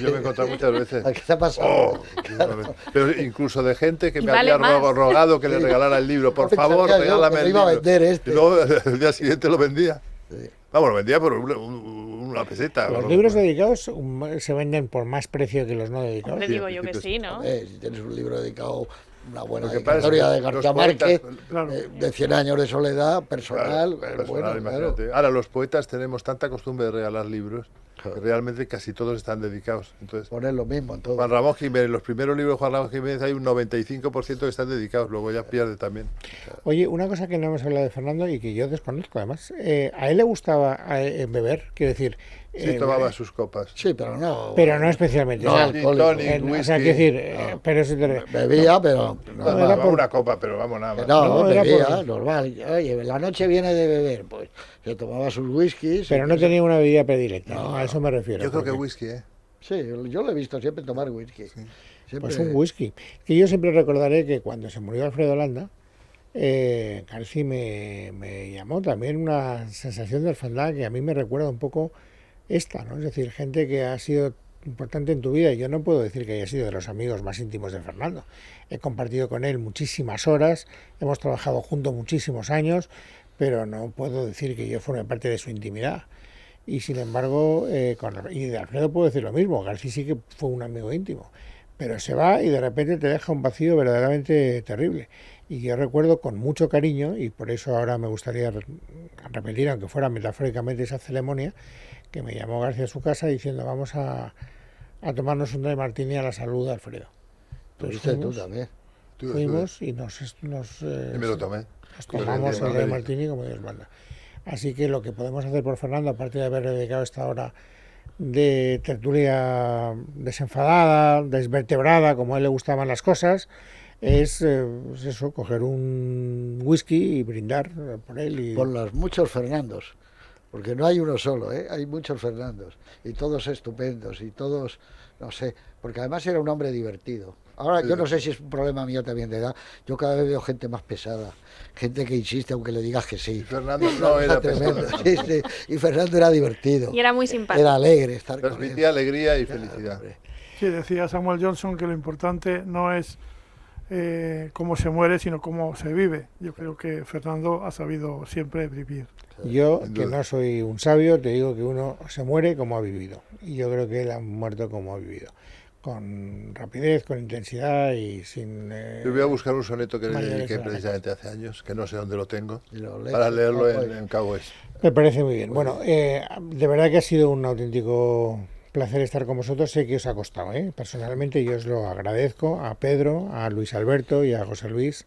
Yo me he encontrado muchas veces. ¿Qué te ha pasado? Claro. Pero incluso de gente que me había rogado que le regalara el libro. Por favor, regálame el libro. Iba a vender este. Y luego el día siguiente lo vendía. Sí. Vamos, lo vendía por una peseta. Los libros dedicados se venden por más precio que los no dedicados. Te digo yo que sí, ¿no? Si tienes un libro dedicado, una buena dedicatoria de García Márquez, de 100 años de soledad, personal. Bueno, imagínate. Claro. Ahora, los poetas tenemos tanta costumbre de regalar libros que realmente casi todos están dedicados. Entonces, poner lo mismo en todo. Juan Ramón Jiménez, los primeros libros de Juan Ramón Jiménez hay un 95% que están dedicados, luego ya pierde también. Oye, una cosa que no hemos hablado de Fernando y que yo desconozco además, ¿a él le gustaba beber? Quiero decir... Sí, tomaba sus copas. Sí, pero no... Pero no especialmente. No, alcohólico. O sea, quiero decir... pero eso bebía, pero... Era por una copa, pero vamos, nada más. No, bebía, normal. Oye, la noche viene de beber, pues se tomaba sus whiskies... Pero no tenía una bebida predilecta, a eso me refiero. Yo creo que whisky, ¿eh? Sí, yo lo he visto siempre tomar whisky. Sí. Siempre... Pues un whisky. Que yo siempre recordaré que cuando se murió Alfredo Landa, García me llamó también una sensación de orfandad que a mí me recuerda un poco esta, ¿no? Es decir, gente que ha sido importante en tu vida. Y yo no puedo decir que haya sido de los amigos más íntimos de Fernando. He compartido con él muchísimas horas, hemos trabajado juntos muchísimos años, pero no puedo decir que yo forme parte de su intimidad. Y sin embargo, y de Alfredo puedo decir lo mismo. García sí que fue un amigo íntimo, pero se va y de repente te deja un vacío verdaderamente terrible. Y yo recuerdo con mucho cariño, y por eso ahora me gustaría repetir, aunque fuera metafóricamente, esa ceremonia, que me llamó García a su casa diciendo vamos a tomarnos un dry martini a la salud de Alfredo. Entonces tú también. Fuimos y nos y me lo tomé. Nos tomamos el dry martini como Dios manda. Así que lo que podemos hacer por Fernando, aparte de haber dedicado esta hora de tertulia desenfadada, desvertebrada, como a él le gustaban las cosas, es eso, coger un whisky y brindar por él. Y... por los muchos Fernandos, porque no hay uno solo, hay muchos Fernandos, y todos estupendos, y todos, no sé, porque además era un hombre divertido. Ahora, yo no sé si es un problema mío también de edad, yo cada vez veo gente más pesada, gente que insiste aunque le digas que sí. Y Fernando no era tremendo. Sí, sí. Y Fernando era divertido. Y era muy simpático. Era alegre estar con él. Transmitía alegría y felicidad. Sí, decía Samuel Johnson que lo importante no es cómo se muere, sino cómo se vive. Yo creo que Fernando ha sabido siempre vivir. Yo, que no soy un sabio, te digo que uno se muere como ha vivido. Y yo creo que él ha muerto como ha vivido. Con rapidez, con intensidad y sin... Yo voy a buscar un soneto que le dediqué precisamente hace años, que no sé dónde lo tengo, para leerlo en Cabo Es. Me parece muy bien. Bueno, de verdad que ha sido un auténtico placer estar con vosotros. Sé que os ha costado, personalmente yo os lo agradezco a Pedro, a Luis Alberto y a José Luis,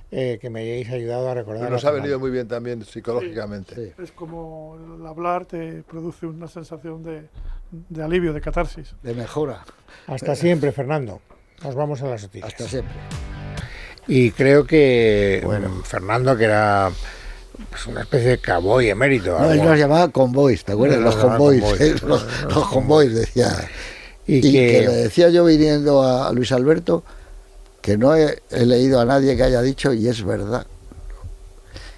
que me hayáis ayudado a recordar. Pero nos ha venido muy bien también psicológicamente. Sí. Es como el hablar te produce una sensación de alivio, de catarsis. De mejora. Hasta siempre, Fernando. Nos vamos a las noticias. Hasta siempre. Y creo que Fernando, que era pues una especie de cowboy emérito. No, él nos llamaba convoys, ¿te acuerdas? Los convoys, los convoys, decía. Y que le decía yo viniendo a Luis Alberto que no he leído a nadie que haya dicho, y es verdad,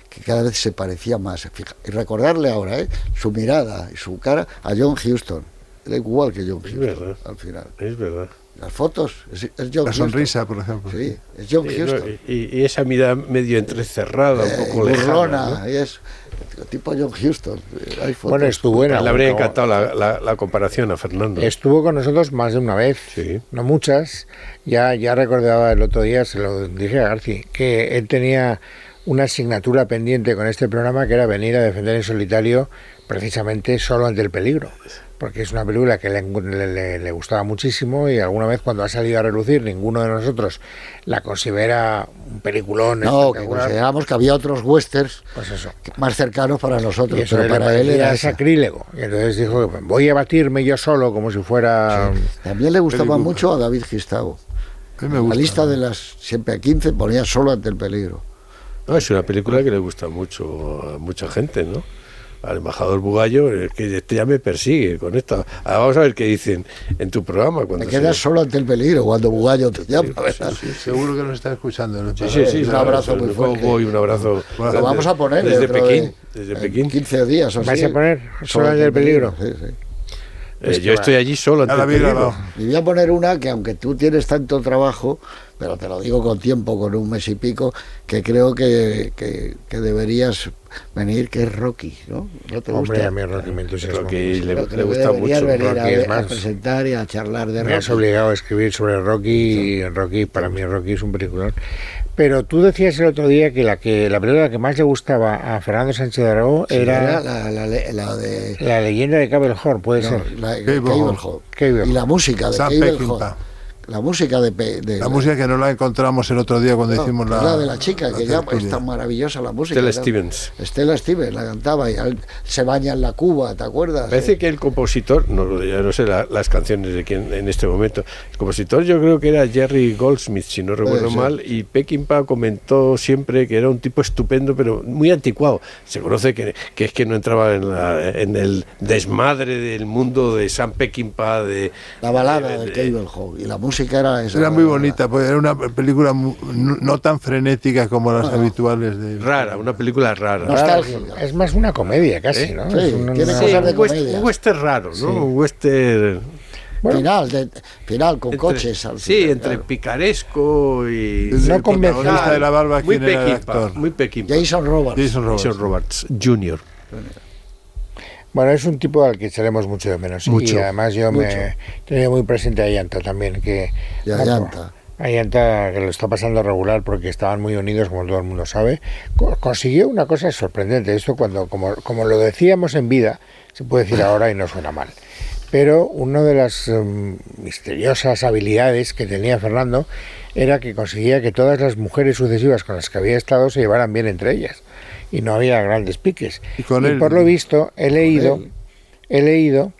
que cada vez se parecía más. Y recordarle ahora, su mirada y su cara a John Huston. Era igual que John Huston, al final. Es verdad. Las fotos, es John La Huston. sonrisa, por ejemplo. Sí, es John Huston. Y esa mirada medio entrecerrada, un poco burlona, lejana, ¿no? y es tipo John Huston. Hay fotos. Bueno, estuvo en Le habría encantado la comparación a Fernando. Estuvo con nosotros más de una vez, Sí. no muchas. Ya recordaba el otro día, se lo dije a García, que él tenía una asignatura pendiente con este programa, que era venir a defender en solitario precisamente Solo ante el peligro, porque es una película que le gustaba muchísimo, y alguna vez cuando ha salido a relucir, ninguno de nosotros la considera un peliculón. No, que consideramos que había otros westerns, pues eso, más cercanos para nosotros, y eso pero para él era esa. sacrílego. Y entonces dijo, voy a batirme yo solo como si fuera... Sí. También le gustaba mucho a David Gistavo. La lista de las siempre a 15 ponía Solo ante el peligro. No, es una película que le gusta mucho a mucha gente, ¿no? Al embajador Bugallo, que ya me persigue con esto. Ahora vamos a ver qué dicen en tu programa. Te quedas solo ante el peligro cuando Bugallo te llama. Sí, seguro que nos está escuchando, ¿no? Sí, un abrazo muy fuerte. Un abrazo. Lo vamos a poner desde Pekín. Desde Pekín. 15 días o así. ¿Vais a poner Solo ante el peligro? Sí, sí. Yo estoy allí solo ante el peligro. Y voy a poner una que, aunque tú tienes tanto trabajo, pero te lo digo con tiempo, con un mes y pico, que creo que deberías venir, que es Rocky, ¿no? ¿No te Hombre, gusta? a mí Rocky me entusiasma. Rocky le gusta Deberías mucho. venir Rocky es a más. presentar y a charlar de Rocky. Me has obligado a escribir sobre Rocky, y Rocky, para mí Rocky es un peliculón. Pero tú decías el otro día que la película que más le gustaba a Fernando Sánchez de Aragó era la de... La leyenda de Cable Horn, puede ser. Cable Horn. Y la música de Sam Cable Horn. Peckinpah. La música la música que no la encontramos el otro día cuando hicimos la de la chica, que ya es tan maravillosa la música. Stella Stevens. Stella Stevens la cantaba, y se baña en la Cuba, ¿te acuerdas? Parece que el compositor, ya no sé las canciones de quién en este momento, el compositor yo creo que era Jerry Goldsmith, si no recuerdo mal, y Peckinpah comentó siempre que era un tipo estupendo, pero muy anticuado. Se conoce que es que no entraba en el desmadre del mundo de Sam Peckinpah, de la balada de Cable Horn, y la música era esa. Era muy bonita, pues era una película no tan frenética como las habituales de... Rara, una película rara. Nostálgica. Es más una comedia casi, ¿no? Sí, tiene cosas de comedia. Un western raro, ¿no? Sí. Un western... Final con coches al final, entre claro. picaresco y... No el protagonista de la barba, ¿quién era el actor? Muy Peckinpah. Jason Robards. Jason Robards Jr. Bueno, es un tipo al que echaremos mucho de menos. Mucho, y además yo me tenía muy presente a Llanta también, que... Y a Llanta. A Llanta, que lo está pasando regular porque estaban muy unidos, como todo el mundo sabe. Consiguió una cosa sorprendente. Esto como lo decíamos en vida, se puede decir ahora y no suena mal. Pero una de las misteriosas habilidades que tenía Fernando era que conseguía que todas las mujeres sucesivas con las que había estado se llevaran bien entre ellas. Y no había grandes piques. Y por lo visto he leído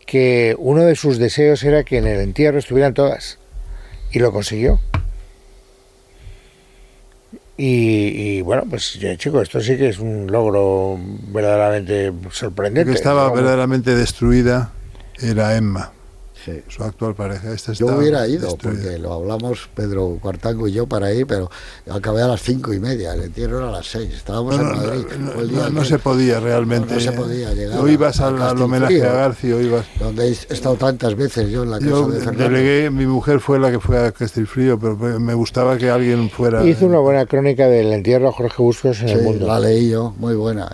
que uno de sus deseos era que en el entierro estuvieran todas, y lo consiguió. Y bueno, pues chico, esto sí que es un logro verdaderamente sorprendente. La que estaba verdaderamente destruida era Emma. Sí. Su actual pareja. Yo hubiera ido, porque lo hablamos Pedro Cuartango y yo para ir, pero acabé a las 5:30, el entierro era a las 6, estábamos en Madrid. No se podía realmente. No se podía llegar. O ibas al homenaje a García, o ibas... Donde he estado tantas veces yo en la casa de Fernando. Mi mujer fue la que fue a Castelfrío, pero me gustaba que alguien fuera... Hizo una buena crónica del entierro a Jorge Bustos en El Mundo. La leí yo, muy buena.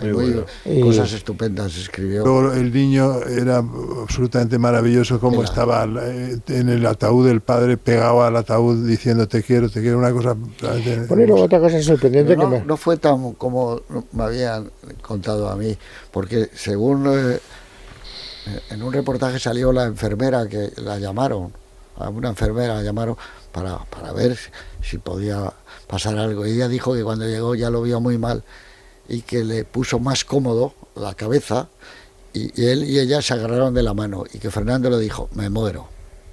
Cosas estupendas escribió. Luego el niño era absolutamente maravilloso, como estaba en el ataúd del padre, pegado al ataúd diciendo te quiero, una cosa... Bueno, otra cosa sorprendente no fue tan como me habían contado a mí, porque según en un reportaje salió la enfermera que la llamaron, a una enfermera la llamaron para ver si podía pasar algo, y ella dijo que cuando llegó ya lo vio muy mal y que le puso más cómodo la cabeza. Y él y ella se agarraron de la mano, y que Fernando le dijo, me muero,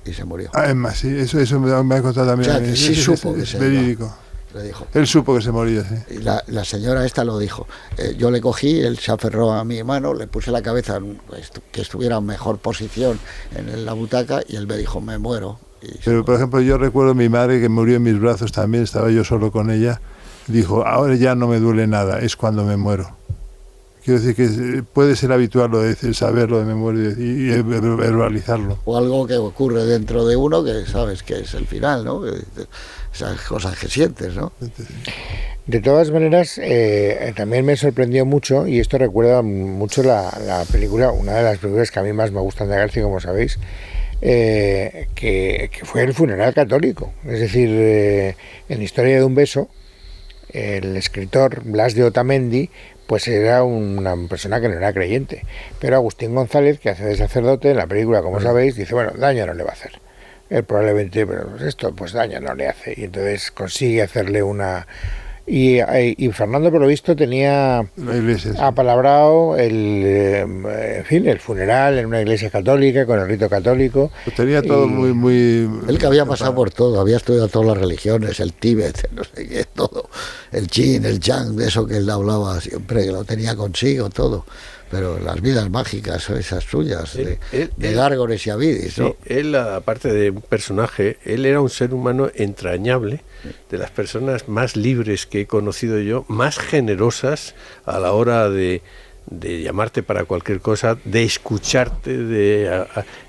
y se murió. Emma, sí, eso me ha contado también. O sea, que sí supo que es verídico. Le dijo. Él supo que se moría, sí. Y la señora esta lo dijo. Yo le cogí, él se aferró a mi mano, le puse la cabeza que estuviera en mejor posición en la butaca y él me dijo, me muero. Pero, por ejemplo, yo recuerdo a mi madre que murió en mis brazos también, estaba yo solo con ella, dijo, ahora ya no me duele nada, es cuando me muero. Quiero decir que puede ser habitual lo de saberlo de memoria y verbalizarlo. O algo que ocurre dentro de uno que sabes que es el final, ¿no? Esas cosas que sientes, ¿no? De todas maneras, también me sorprendió mucho, y esto recuerda mucho la película, una de las películas que a mí más me gustan de García, como sabéis, que fue El funeral católico. Es decir, en Historia de un beso, el escritor Blas de Otamendi pues era una persona que no era creyente, pero Agustín González, que hace de sacerdote en la película, como sabéis, dice, bueno, daño no le va a hacer. Él probablemente, pero esto pues daño no le hace, y entonces consigue hacerle una... Y Fernando, por lo visto, tenía apalabrado el funeral en una iglesia católica, con el rito católico. Pues tenía todo muy... Él que había pasado por todo, había estudiado todas las religiones, el Tíbet, no sé qué, todo. El Chin, el Yang, de eso que él hablaba siempre, que lo tenía consigo, todo. Pero las vidas mágicas, esas suyas, de Gárgoles y Avidis, ¿no? Sí, él, aparte de un personaje, él era un ser humano entrañable, de las personas más libres que he conocido yo, más generosas a la hora de llamarte para cualquier cosa, de escucharte, de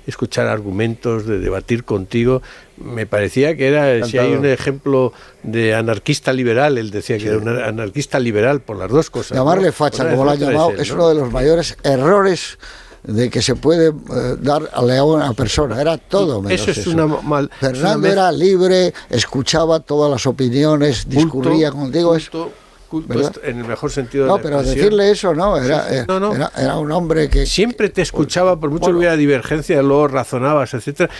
escuchar argumentos, de debatir contigo. Me parecía que era, encantado. Si hay un ejemplo de anarquista liberal, él decía que era un anarquista liberal por las dos cosas. Llamarle ¿no? facha, como lo han llamado, es uno de los mayores errores de que se puede dar a una persona. Era todo menos eso. Es una Fernando era libre, escuchaba todas las opiniones, discurría contigo. En el mejor sentido no, de la pero expresión. Decirle eso, ¿no? Era un hombre que... Siempre te escuchaba, por mucho que hubiera divergencia, luego razonabas, etcétera.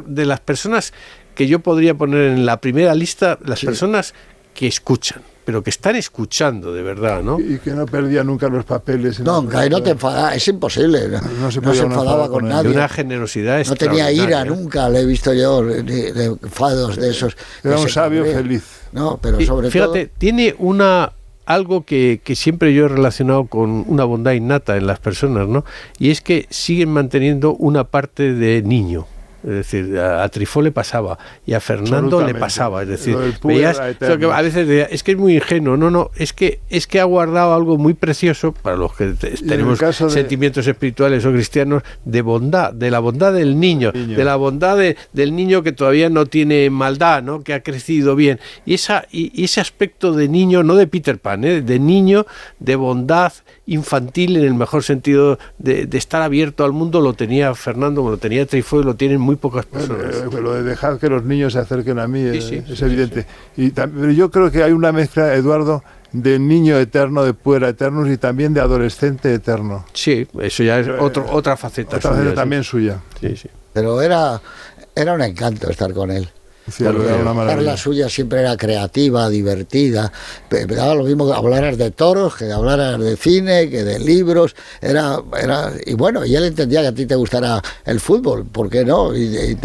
De las personas que yo podría poner en la primera lista, las personas que escuchan, pero que están escuchando de verdad, ¿no? Y que no perdía nunca los papeles. Nunca, y no te enfadaba, es imposible. No se enfadaba con nadie. De una generosidad no tenía ira nunca, le he visto yo, de enfados de esos. Era un sabio feliz. No, pero sobre fíjate, todo... tiene algo que siempre yo he relacionado con una bondad innata en las personas, ¿no? Y es que siguen manteniendo una parte de niño. Es decir, a Trifó le pasaba y a Fernando le pasaba. Es decir, veías que a veces decía, es que es muy ingenuo. Es que ha guardado algo muy precioso para los que tenemos sentimientos espirituales o cristianos, de bondad, de la bondad del niño. De la bondad del niño que todavía no tiene maldad, ¿no? Que ha crecido bien. Y ese aspecto de niño, no de Peter Pan, de niño, de bondad infantil en el mejor sentido de estar abierto al mundo, lo tenía Fernando, lo tenía Trifó y lo tienen muy pocas personas. Lo de dejar que los niños se acerquen a mí es evidente. Sí. Pero yo creo que hay una mezcla, Eduardo, de niño eterno, de puera eternus, y también de adolescente eterno. Sí, eso ya es otra faceta. Otra faceta también suya. Sí, sí. Pero era un encanto estar con él. Sí, la suya siempre era creativa, divertida, pero daba lo mismo que hablaras de toros, que hablaras de cine, que de libros, y bueno, y él entendía que a ti te gustara el fútbol, ¿por qué no?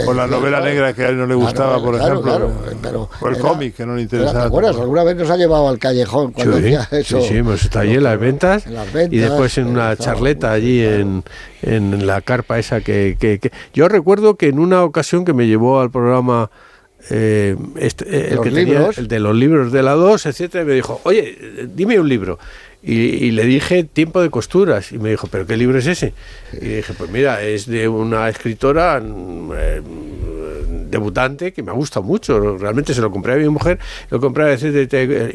Por la novela negra que a él no le gustaba, por ejemplo, o el cómic que no le interesaba. ¿Te acuerdas? ¿Alguna vez nos ha llevado al callejón cuando hacía eso? Sí, hemos estado allí en las ventas, y después en una charleta allí en la carpa esa que yo recuerdo que en una ocasión que me llevó al programa el de los libros de la 2, etcétera, y me dijo, oye, dime un libro, y le dije Tiempo de costuras, y me dijo, ¿pero qué libro es ese? Y dije, pues mira, es de una escritora debutante que me gusta mucho, realmente se lo compré a mi mujer, y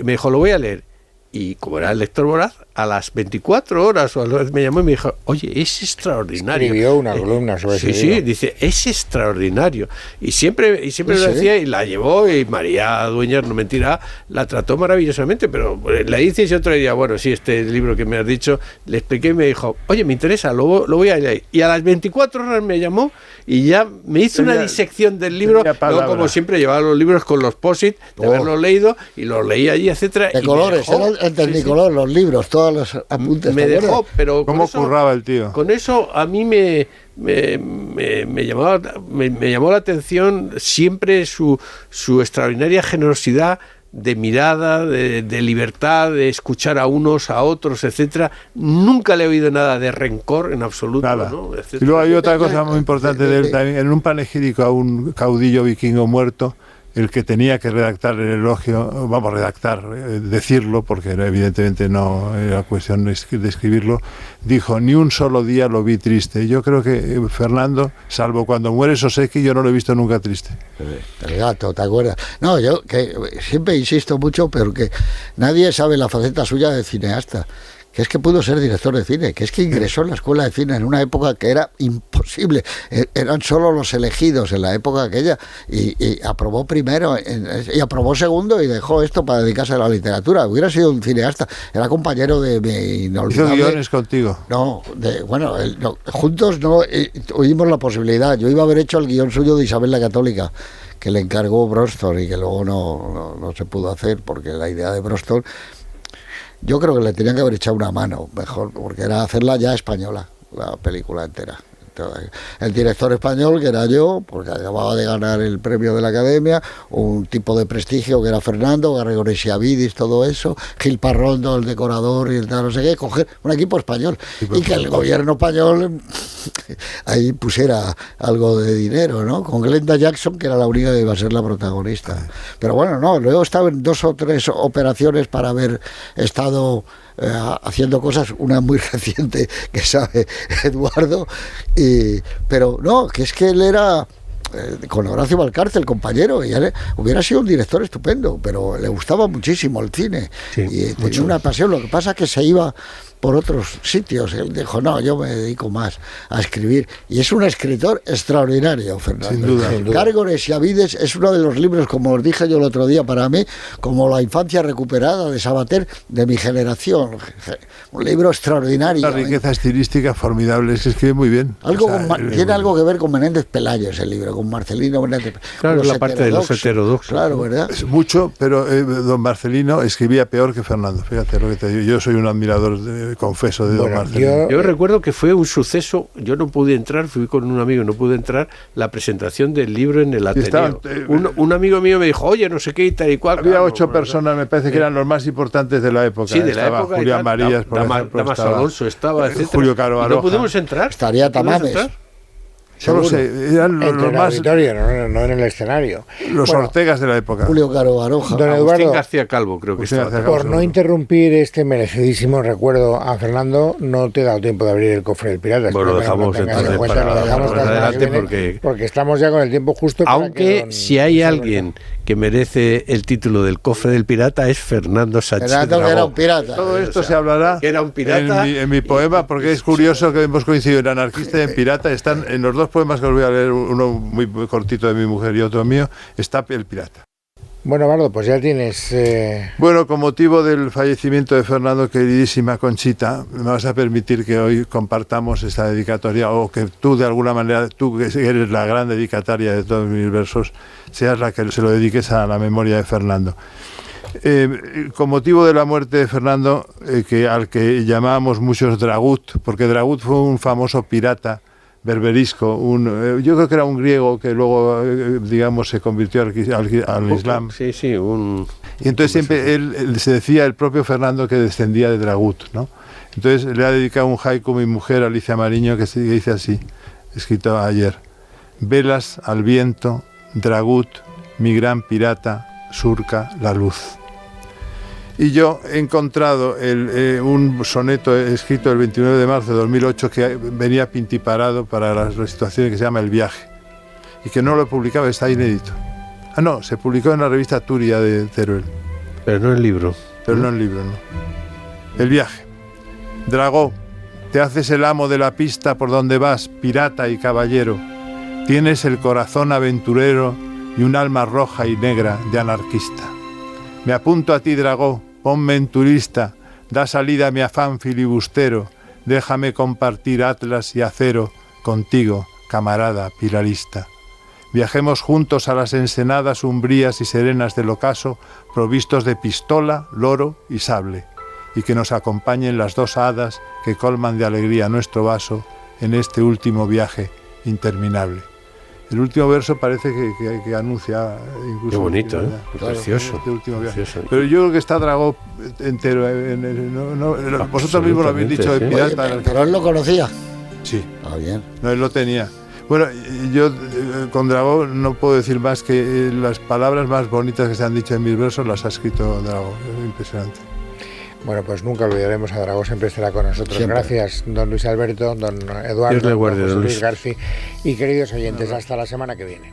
me dijo, lo voy a leer. Y como era el lector voraz, a las 24 horas me llamó y me dijo, oye, es extraordinario. Escribió una columna sobre ese libro. Sí, dice, es extraordinario. Y siempre lo decía, y la llevó, y María Dueñas, no mentira, la trató maravillosamente, pero le dice y otro día, bueno, sí, este libro que me has dicho, le expliqué y me dijo, oye, me interesa, lo voy a leer. Y a las 24 horas me llamó y ya me hizo una disección del libro, luego como siempre llevaba los libros con los post-it, de haberlo leído, y los leí allí, etcétera. De colores, el Tecnicolor, los libros, todos los apuntes. Me dejó, pero ¿cómo curraba el tío? Con eso a mí me llamó la atención siempre su extraordinaria generosidad de mirada, de libertad, de escuchar a unos, a otros, etcétera. Nunca le he oído nada de rencor en absoluto, nada. ¿no? Y luego hay otra cosa muy importante de él también. En un panegírico a un caudillo vikingo muerto, el que tenía que redactar el elogio, decirlo, porque evidentemente no era cuestión de escribirlo, dijo: ni un solo día lo vi triste. Yo creo que Fernando, salvo cuando muere Soseki, yo no lo he visto nunca triste. El gato, ¿te acuerdas? No, yo que siempre insisto mucho, pero que nadie sabe la faceta suya de cineasta. Que es que pudo ser director de cine, que es que ingresó en la escuela de cine en una época que era imposible, eran solo los elegidos en la época aquella, y aprobó primero, y aprobó segundo, y dejó esto para dedicarse a la literatura. Hubiera sido un cineasta, era compañero de mi inolvidable... ¿Hizo guiones contigo? No, juntos no, oímos la posibilidad. Yo iba a haber hecho el guión suyo de Isabel la Católica, que le encargó Bronston y que luego no se pudo hacer, porque la idea de Bronston... Yo creo que le tenían que haber echado una mano mejor, porque era hacerla ya española, la película entera. Entonces, el director español, que era yo, porque acababa de ganar el premio de la Academia, un tipo de prestigio que era Fernando, Garrigón Xiavidis, todo eso, Gil Parrondo, el decorador y el tal, no sé qué, coger un equipo español y que el gobierno español ahí pusiera algo de dinero, ¿no? Con Glenda Jackson, que era la única que iba a ser la protagonista. Pero bueno, no, luego estaba en 2 o 3 operaciones para haber estado haciendo cosas, una muy reciente que sabe Eduardo, pero no, que es que él era con Horacio Valcárcel, compañero, y él hubiera sido un director estupendo, pero le gustaba muchísimo el cine, sí, y tenía una pasión. Lo que pasa es que se iba por otros sitios. Él dijo: no, yo me dedico más a escribir. Y es un escritor extraordinario, Fernando. Sin duda. Garrigón Xiavidis es uno de los libros, como os dije yo el otro día, para mí, como La infancia recuperada de Sabater, de mi generación. Un libro extraordinario. Una riqueza estilística formidable, se escribe muy bien. Tiene algo que ver con Menéndez Pelayo ese libro, con Marcelino Menéndez. Claro, la parte de los heterodoxos. Claro, ¿verdad? Es mucho, pero don Marcelino escribía peor que Fernando. Fíjate lo que te digo. Yo soy un admirador confeso de don Marcelino. Yo recuerdo que fue un suceso, yo no pude entrar, fui con un amigo, no pude entrar, la presentación del libro en el Ateneo. Un amigo mío me dijo: oye, no sé qué y tal y cual. Había 8 personas, me parece que eran los más importantes de la época. Sí, de la estaba época. Julián Marías, por ejemplo. Damas Alonso estaba, etcétera. Julio Caro Baroja. No pudimos entrar. Estaría Tamames. Solo sé, eran los más... auditorio, no en el escenario. Los Ortegas de la época. Julio Caro Baroja. Don Eduardo, Agustín García Calvo, creo que estaba. Por no interrumpir este merecidísimo recuerdo a Fernando, no te he dado tiempo de abrir el cofre del pirata. Bueno, lo dejamos entonces para adelante porque estamos ya con el tiempo justo. Aunque si hay alguien que merece el título del cofre del pirata es Fernando Sánchez Dragó. Que era un pirata. Todo esto se hablará que era un pirata en mi poema, porque es curioso que hemos coincidido en anarquista y en pirata. Están en los 2 poemas que os voy a leer, uno muy cortito de mi mujer y otro mío, está el pirata. Bueno, Bardo, pues ya tienes... Bueno, con motivo del fallecimiento de Fernando, queridísima Conchita, me vas a permitir que hoy compartamos esta dedicatoria, o que tú de alguna manera, tú que eres la gran dedicataria de todos mis versos, seas la que se lo dediques a la memoria de Fernando. Con motivo de la muerte de Fernando, al que llamábamos muchos Dragut, porque Dragut fue un famoso pirata berberisco, yo creo que era un griego que luego, digamos, se convirtió al Islam. Sí, y entonces siempre él se decía, el propio Fernando, que descendía de Dragut, ¿no? Entonces le ha dedicado un haiku a mi mujer, Alicia Mariño, que dice así, escrito ayer: velas al viento, Dragut, mi gran pirata, surca la luz. Y yo he encontrado un soneto escrito el 29 de marzo de 2008 que venía pintiparado para las situaciones, que se llama El viaje, y que no lo he publicado, está inédito. No, se publicó en la revista Turia de Teruel. Pero no el libro. Pero no el libro, no. El viaje. Dragó, te haces el amo de la pista por donde vas, pirata y caballero. Tienes el corazón aventurero y un alma roja y negra de anarquista. Me apunto a ti, Dragó, ponme en turista, da salida a mi afán filibustero, déjame compartir atlas y acero contigo, camarada pilarista. Viajemos juntos a las ensenadas umbrías y serenas del ocaso, provistos de pistola, loro y sable, y que nos acompañen las 2 hadas que colman de alegría nuestro vaso en este último viaje interminable. El último verso parece que anuncia incluso... Qué bonito, claro, precioso. Este último viaje. Precioso. Pero yo creo que está Dragó entero. Vosotros mismos lo habéis dicho de pirata. Oye, pero él lo conocía. Sí. Bien. No, él lo tenía. Bueno, yo con Dragó no puedo decir más que las palabras más bonitas que se han dicho en mis versos las ha escrito Dragó. Es impresionante. Bueno, pues nunca olvidaremos a Dragó, siempre estará con nosotros. Siempre. Gracias, don Luis Alberto, don Dios Eduardo, le guarde, don don José Luis Luis. García y queridos oyentes, hasta la semana que viene.